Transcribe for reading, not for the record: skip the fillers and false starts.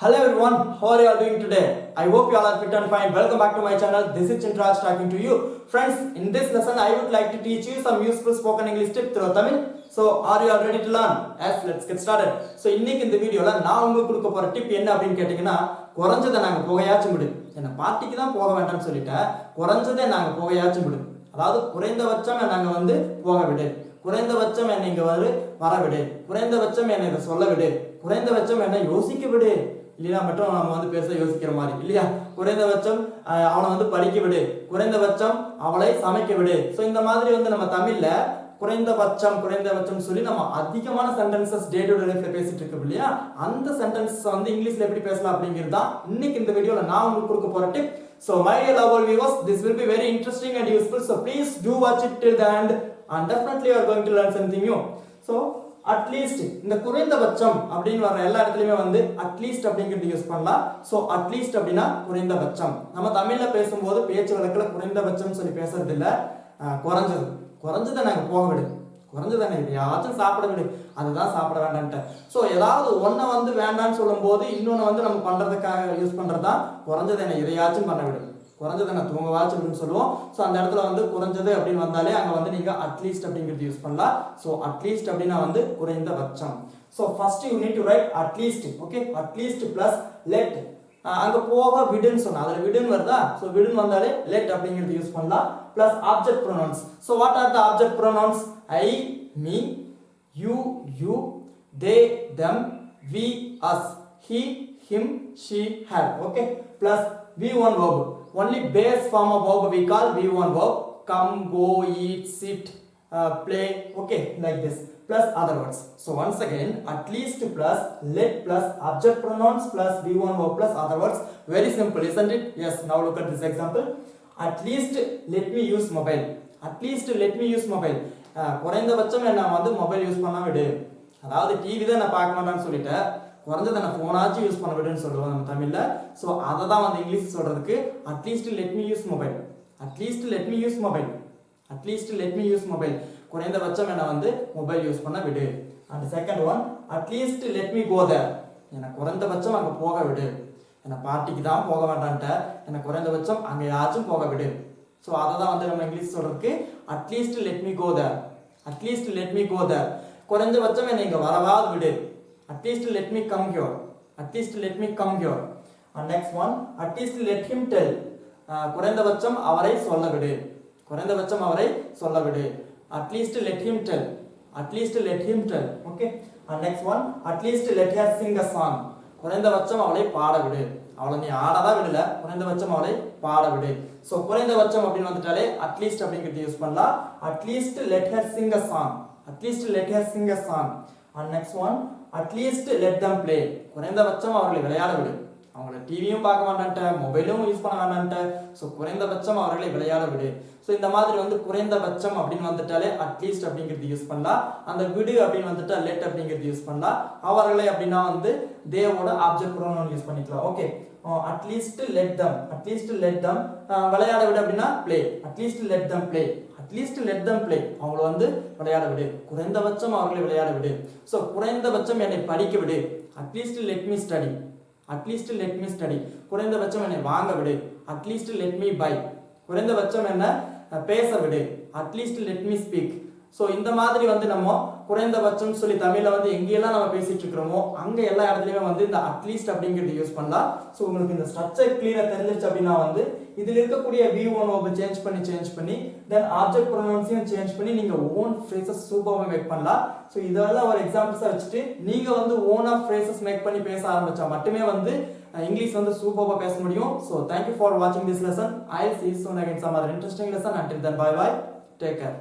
Hello everyone, how are you all doing today? I hope you all are fit and fine. Welcome back to my channel. This is Chintraj talking to you. Friends, in this lesson I would like to teach you some useful spoken English tips through Tamil. So, are you all ready to learn? Yes, let's get started. So, இன்னைக்கு இந்த வீடியோல நான் உங்களுக்கு கொடுக்க போற tip என்ன அப்படினு கேட்டிங்கனா குறஞ்சதை நாங்க போகையாச்சும் விடு. என்ன பார்ட்டிக்கு தான் போக வேண்டாம்னு சொல்லிட்டேன். குறஞ்சதை நாங்க போகையாச்சும் விடு. அதாவது குறைந்தபட்சம் நாங்க வந்து போக விடு. குறைந்தபட்சம் என்னை இங்க வர விடு. குறைந்தபட்சம் என்னை இத சொல்ல விடு. குறைந்தபட்சம் என்னை யோசிக்க விடு. இல்லையா மட்டும் நம்ம வந்து பேச யோசிக்கிற மாதிரி இல்லையா குறைந்தபட்சம் அவனை வந்து படிக்க விடு குறைந்தபட்சம் அவளை சமைக்க விடு ஸோ இந்த மாதிரி வந்து நம்ம தமிழ்ல குறைந்தபட்சம் சொல்லி நம்ம அதிகமான சென்டென்சஸ் டே டு டே லைஃப்ல பேசிட்டு இருக்கோம் இல்லையா அந்த சென்டென்சஸ் வந்து இங்கிலீஷ்ல எப்படி பேசலாம் அப்படிங்கிறது தான் இன்னைக்கு இந்த வீடியோல நான் உங்களுக்கு கொடுக்க போற tip So my dear lovable viewers, this will be very interesting and useful. So please do watch it till the end and definitely you are going to learn something new. So at least இந்த குறைந்தபட்சம் அப்படின்னு வர எல்லா இடத்துலயுமே வந்து at least அப்படிங்கிறது use பண்ணலாம் so at least அப்படின்னா குறைந்தபட்சம் நம்ம தமிழ்ல பேசும்போது பேச்சு வழக்குல குறைந்தபட்சம் சொல்லி பேசுறது இல்ல குறைஞ்சதை நாங்க போக விடு குறைஞ்சதை எப்படியாச்சும் சாப்பிட விடு அதுதான் சாப்பிட வேண்டான்ட்டு ஸோ ஏதாவது ஒன்றை வந்து வேண்டான்னு சொல்லும் போது இன்னொன்று வந்து நம்ம பண்றதுக்காக யூஸ் பண்றதுதான் குறைஞ்சதை என்ன எதையாச்சும் பண்ண விடு குறைஞ்சதை நான் தூங்கவாச்சு அப்படின்னு சொல்லுவோம் ஸோ அந்த இடத்துல வந்து குறைஞ்சது அப்படின்னு வந்தாலே அங்கே வந்து நீங்கள் அட்லீஸ்ட் அப்படிங்கிறது யூஸ் பண்ணலாம் ஸோ அட்லீஸ்ட் அப்படின்னா வந்து குறைந்தபட்சம் so first you need to right at least okay at least plus let அங்கே போக விடுன்னு சொன்னா அதில் விடுன்னு வருதா ஸோ விடுன்னு வந்தாலே லெட் அப்படிங்கிறது யூஸ் பண்ணலாம் plus object pronouns so what are the object pronouns I me you they them we us he him she her okay plus V1 verb. Only base form of verb we call V1 verb. Come, go, eat, sit, play. Okay, like this. Plus other words. So once again, at least plus let plus object pronouns plus V1 verb plus other words. Very simple, isn't it? Yes. Now look at this example. At least let me use mobile. At least let me use mobile. குறைந்தபட்சம் என்ன வந்து mobile use பண்ண விடு அதாவது TV தான் நான் பார்க்க மாட்டேன்னு சொல்லிட்டேன் குறைஞ்சதை நான் ஃபோனாச்சும் யூஸ் பண்ண விடுன்னு சொல்லுவோம் நம்ம தமிழில் ஸோ அதை தான் வந்து இங்கிலீஷ் சொல்கிறதுக்கு at least let me use mobile at least let me use mobile at least let me use mobile குறைந்தபட்சம் என்னை வந்து மொபைல் யூஸ் பண்ண விடு and second one at least let me go there என்னை குறைந்தபட்சம் அங்கே போக விடு என்னை பார்ட்டிக்கு தான் போக வேண்டான்ட்ட என்னை குறைந்தபட்சம் அங்கே யாச்சும் போக விடு ஸோ அதை தான் வந்து நம்ம இங்கிலீஷ் சொல்கிறதுக்கு at least let me go there at least let me go there குறைந்தபட்சம் என்னை இங்கே வரவாது விடு At least let me come here. At least let me come here. And next one, at least let him tell. குறைந்தபட்சம் அவரை சொல்ல விடு குறைந்தபட்சம் அவரை சொல்ல விடு At least let him tell. At least let him tell. Okay. And next one, at least let her sing a song. குறைந்தபட்சம் அவளை பாட விடு அவளை நீ ஆடதான் விடல குறைந்தபட்சம் அவளை பாட விடு ஸோ குறைந்தபட்சம் அப்படின்னு வந்துட்டாலே அட்லீஸ்ட் அப்படிங்கிறது யூஸ் பண்ணலாம் at least let her sing a song. At least let her sing a song. And next one, at least let them play. குறைந்தபட்சம் அவர்களை விளையாட விடு அவங்கள டிவியும் பார்க்க வேண்டான்ட்ட மொபைலும் யூஸ் பண்ண வேண்டான்ட்ட ஸோ குறைந்தபட்சம் அவர்களை விளையாட விடு ஸோ இந்த மாதிரி வந்து குறைந்தபட்சம் அப்படின்னு வந்துட்டாலே அட்லீஸ்ட் அப்படிங்கிறது யூஸ் பண்ணலாம் அந்த விடு அப்படின்னு வந்துட்டா லெட் அப்படிங்கிறது யூஸ் பண்ணலாம் அவர்களை அப்படின்னா வந்து தேவோட ஆப்ஜெக்ட் ப்ரோனவுன் யூஸ் பண்ணிக்கலாம் ஓகே அட்லீஸ்ட் லெட் தம் விளையாட விடு அப்படின்னா play at least let them play at least let them play அவங்கள வந்து விளையாட விடு குறைந்தபட்சம் அவர்களை விளையாட விடு ஸோ குறைந்தபட்சம் என்னை படிக்க விடு at least let me study at least let me study குறைந்தபட்சம் என்னை வாங்க விடு அட்லீஸ்ட் லெட் மீ பை குறைந்தபட்சம் என்ன பேச விடு at least let me speak so இந்த மாதிரி வந்து நம்ம குறைந்தபட்சம் சொல்லி தமிழில் வந்து எங்கெல்லாம் நம்ம பேசிட்டு இருக்கிறோமோ அங்கே எல்லா இடத்துலையுமே வந்து இந்த அட்லீஸ்ட் அப்படிங்கிறது யூஸ் பண்ணலாம் ஸோ உங்களுக்கு இந்த ஸ்ட்ரக்சர் கிளியராக தெரிஞ்சிருச்சு அப்படின்னா வந்து இதில் இருக்கக்கூடிய V1 verb சேஞ்ச் பண்ணி தென் ஆப்ஜெக்ட் ப்ரொனவுன்ஸையும் சேஞ்ச் பண்ணி நீங்கள் ஓன் ஃப்ரேசஸ் சூப்பராக மேக் பண்ணலாம் ஸோ இதெல்லாம் ஒரு எக்ஸாம்பிள்ஸாக வச்சுட்டு நீங்கள் வந்து ஓனாக ஃப்ரேசஸ் மேக் பண்ணி பேச ஆரம்பிச்சா மட்டுமே வந்து இங்கிலீஷ் வந்து சூப்பராக பேச முடியும் ஸோ தேங்க்யூ ஃபார் வாட்சிங் this lesson I see soon again some other interesting lesson until then bye bye take care